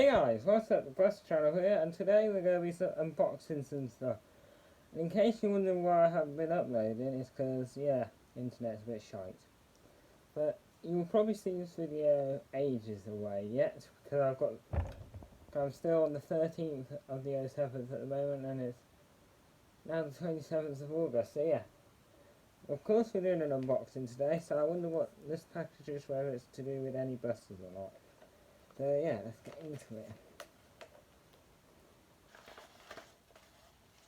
Hey guys, what's up? The Bus Channel here, and today we're going to be unboxing some stuff. And in case you're wondering why I haven't been uploading, it's because, yeah, internet's a bit shite. But you'll probably see this video ages away yet, because I'm still on the 13th of the 07th at the moment, and it's now the 27th of August, so yeah. Of course we're doing an unboxing today, so I wonder what this package is, whether it's to do with any buses or not. So yeah, let's get into it.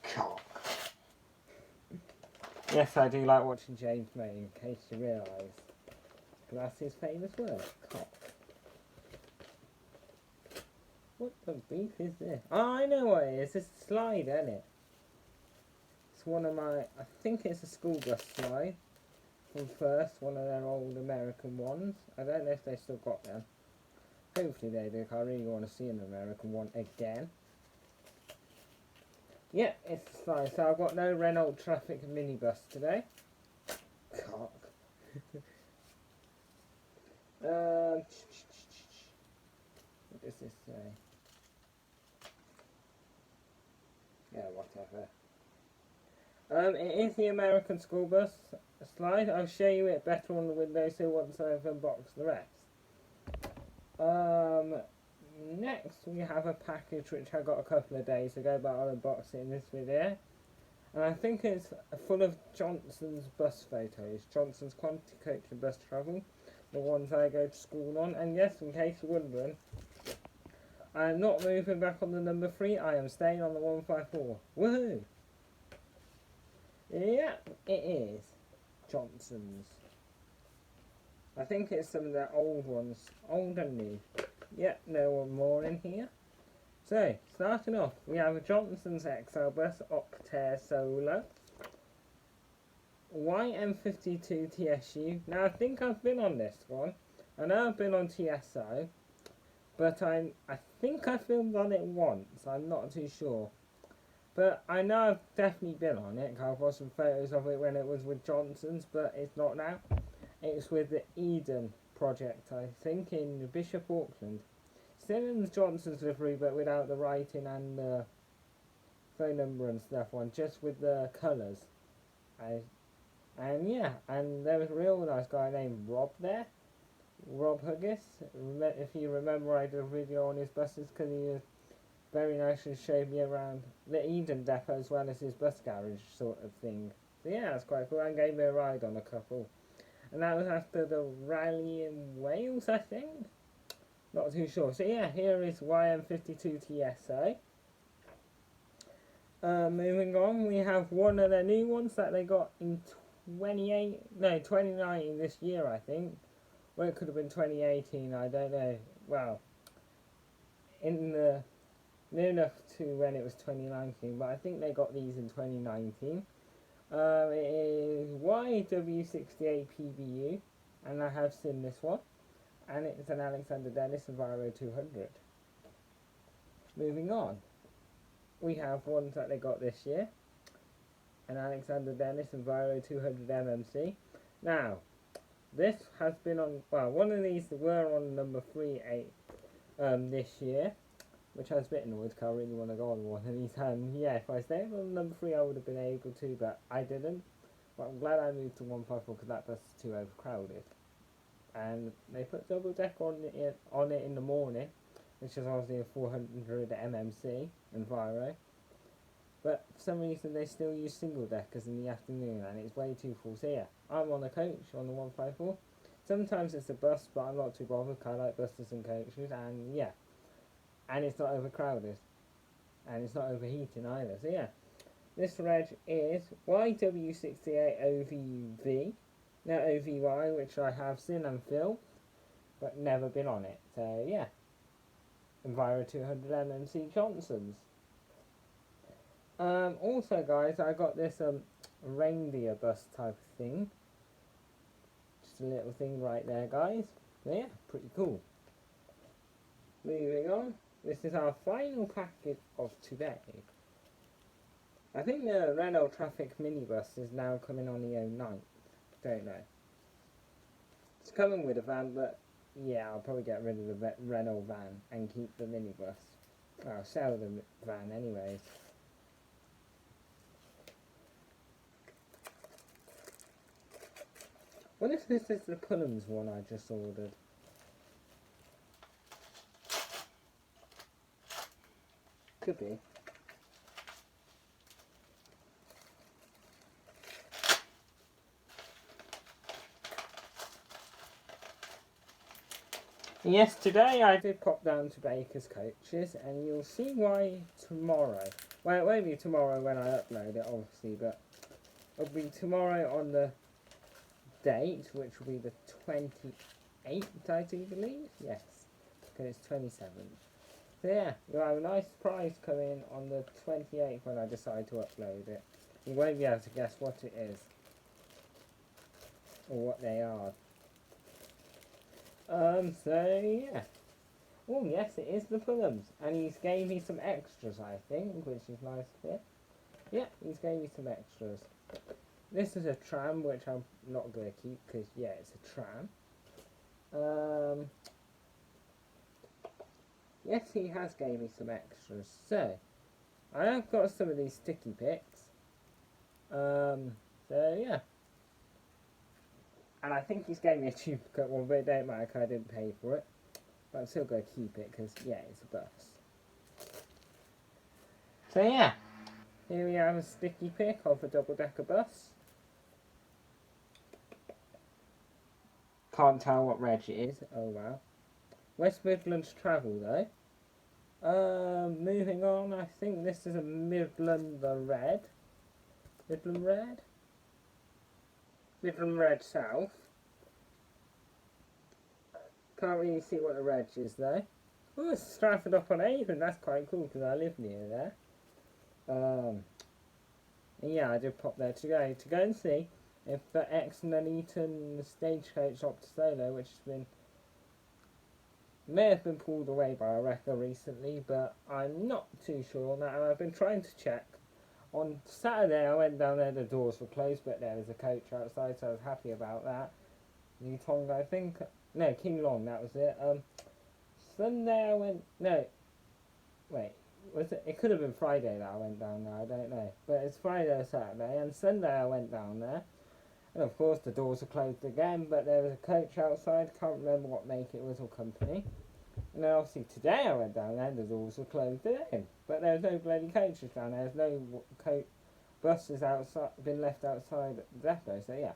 Cock. Yes, I do like watching James May, in case you realise. That's his famous word, cock. What the beef is this? Oh, I know what it is. It's a slide, isn't it? It's one of my, I think it's a school bus slide. From first, one of their old American ones. I don't know if they still got them. Hopefully they do, 'cause I really want to see an American one again. Yeah, it's a slide. So I've got no Renault Trafic minibus today. Cock. What does this say? Yeah, whatever. It is the American school bus slide. I'll show you it better on the windowsill once I've unboxed the rest. Next we have a package which I got a couple of days ago, but I'll unbox it in this video. And I think it's full of Johnson's bus photos. Johnson's Quantity Coach and Bus Travel. The ones I go to school on. And yes, in case you're wondering, I am not moving back on the number 3. I am staying on the 154. Woohoo! Yeah, it is Johnson's. I think it's some of their old ones. Old and new. Yeah, no one more in here. So, starting off, we have a Johnson's Exile Bus Octare Solo. Whym 52 TSU. Now, I think I've been on this one. I know I've been on TSO. But I think I filmed on it once. I'm not too sure. But I know I've definitely been on it. I've got some photos of it when it was with Johnson's, but it's not now. It's with the Eden project, I think, in Bishop Auckland. Still in the Johnson's livery, but without the writing and the phone number and stuff on, just with the colours. And yeah, and there was a real nice guy named Rob there. Rob Huggis. If you remember, I did a video on his buses because he was very nice and showed me around the Eden depot as well as his bus garage sort of thing. So yeah, that's quite cool, and gave me a ride on a couple. And that was after the rally in Wales, I think? Not too sure. So yeah, here is Whym 52 TSA. Moving on, we have one of their new ones that they got in 2019 this year, I think. Well, it could have been 2018, I don't know. Well, in the near enough to when it was 2019, but I think they got these in 2019. It is YW68 PBU, and I have seen this one, and it's an Alexander Dennis Enviro 200. Moving on, we have ones that they got this year, an Alexander Dennis Enviro 200 MMC. Now, this has been on, well, one of these were on number 38 this year, which I was a bit annoyed because I really want to go on one of these. Yeah, if I stayed on number 3 I would have been able to, but I didn't. But I'm glad I moved to 154 because that bus is too overcrowded. And they put double deck on it in the morning, which is obviously a 400 MMC Enviro. But for some reason they still use single deckers in the afternoon, and it's way too full. So yeah, I'm on a coach on the 154. Sometimes it's a bus, but I'm not too bothered because I like buses and coaches, and yeah. And it's not overcrowded. And it's not overheating either. So yeah. This reg is YW68OVV. Now OVY, which I have seen and filmed, but never been on it. So yeah. Enviro 200 MMC Johnson's. Also guys, I got this reindeer bus type of thing. Just a little thing right there guys. So yeah, pretty cool. Moving on. This is our final package of today. I think the Renault Trafic minibus is now coming on the 09th. Don't know. It's coming with a van, but yeah, I'll probably get rid of the Renault van and keep the minibus. I'll sell the van anyways. What if this is the Pullums one I just ordered? Could be. Yes, today I did pop down to Baker's Coaches, and you'll see why tomorrow. Well, it won't be tomorrow when I upload it, obviously, but it'll be tomorrow on the date, which will be the 28th, I do believe. Yes, because it's 27th. So yeah, you'll have a nice surprise coming on the 28th when I decide to upload it. You won't be able to guess what it is, or what they are. So yeah. Oh yes, it is the Pullums, and he's gave me some extras, I think, which is nice to hear. Yeah, he's gave me some extras. This is a tram, which I'm not going to keep, because yeah, it's a tram. Yes, he has gave me some extras. So, I have got some of these sticky picks. So yeah. And I think he's gave me a duplicate one, but it don't matter because I didn't pay for it. But I'm still going to keep it because, yeah, it's a bus. So yeah, here we have a sticky pick of a double-decker bus. Can't tell what reg it is. Oh wow. West Midlands travel though. Moving on, I think this is a Midland Red. Midland Red? Midland Red South. Can't really see what the reg is though. Oh, it's Stratford upon Avon. That's quite cool because I live near there. And yeah, I did pop there to go and see if the Exton Eton Stagecoach Opta Solo, which may have been pulled away by a wrecker recently, but I'm not too sure on that, and I've been trying to check. On Saturday I went down there, the doors were closed, but there was a coach outside, so I was happy about that. Newtong, I think. No, King Long, that was it. Sunday I went... No. Wait. Was it? It could have been Friday that I went down there, I don't know. But it's Friday or Saturday, and Sunday I went down there. And of course the doors are closed again, but there was a coach outside, can't remember what make it was or company. And then obviously today I went down there and the doors were closed again. But there was no bloody coaches down there, there's no buses outside, been left outside the depot, so yeah.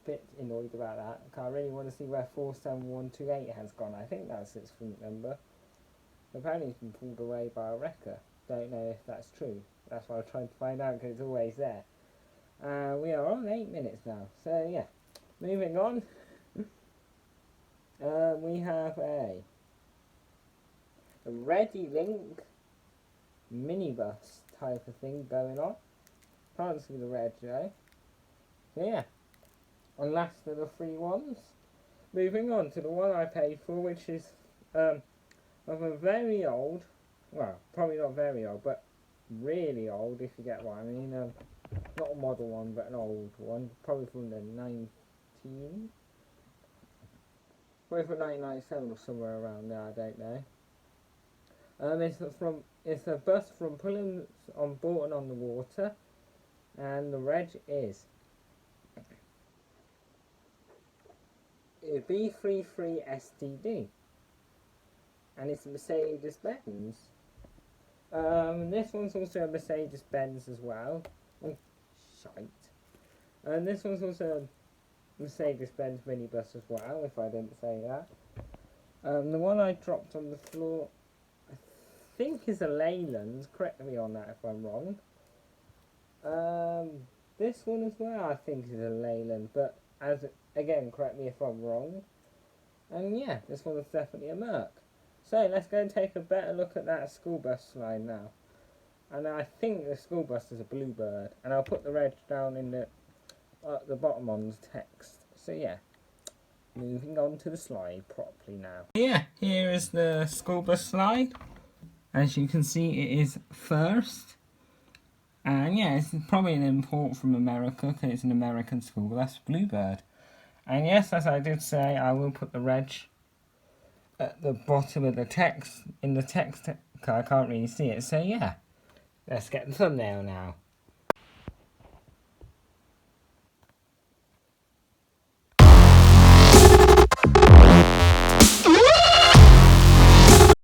Bit annoyed about that. I really want to see where 47128 has gone. I think that's its front number. Apparently it's been pulled away by a wrecker. Don't know if that's true. That's why I'm trying to find out because it's always there. We are on 8 minutes now. So yeah, moving on. We have a Ready Link minibus type of thing going on. Can't see the red though. So yeah. And last of the free ones. Moving on to the one I paid for, which is of a very old, well, probably not very old, but really old, if you get what I mean. Not a model one, but an old one, probably from the 19... Probably from 1997 or somewhere around there, I don't know. It's a bus from Pullums on Bourton on the Water, and the reg is B33STD, and it's a Mercedes-Benz. This one's also a Mercedes-Benz as well. Oh, shite. And this one's also a Mercedes-Benz minibus as well, if I didn't say that. The one I dropped on the floor, I think is a Leyland. Correct me on that if I'm wrong. This one as well, I think is a Leyland, but again, correct me if I'm wrong. And yeah, this one is definitely a Merc. So let's go and take a better look at that school bus line now. And I think the school bus is a Bluebird, and I'll put the reg down in the at the bottom on the text. So yeah, moving on to the slide properly now. Yeah, here is the school bus slide. As you can see, it is first. And yeah, it's probably an import from America because it's an American school bus, Bluebird. And yes, as I did say, I will put the reg at the bottom of the text, in the text, because I can't really see it. So yeah, let's get the thumbnail now.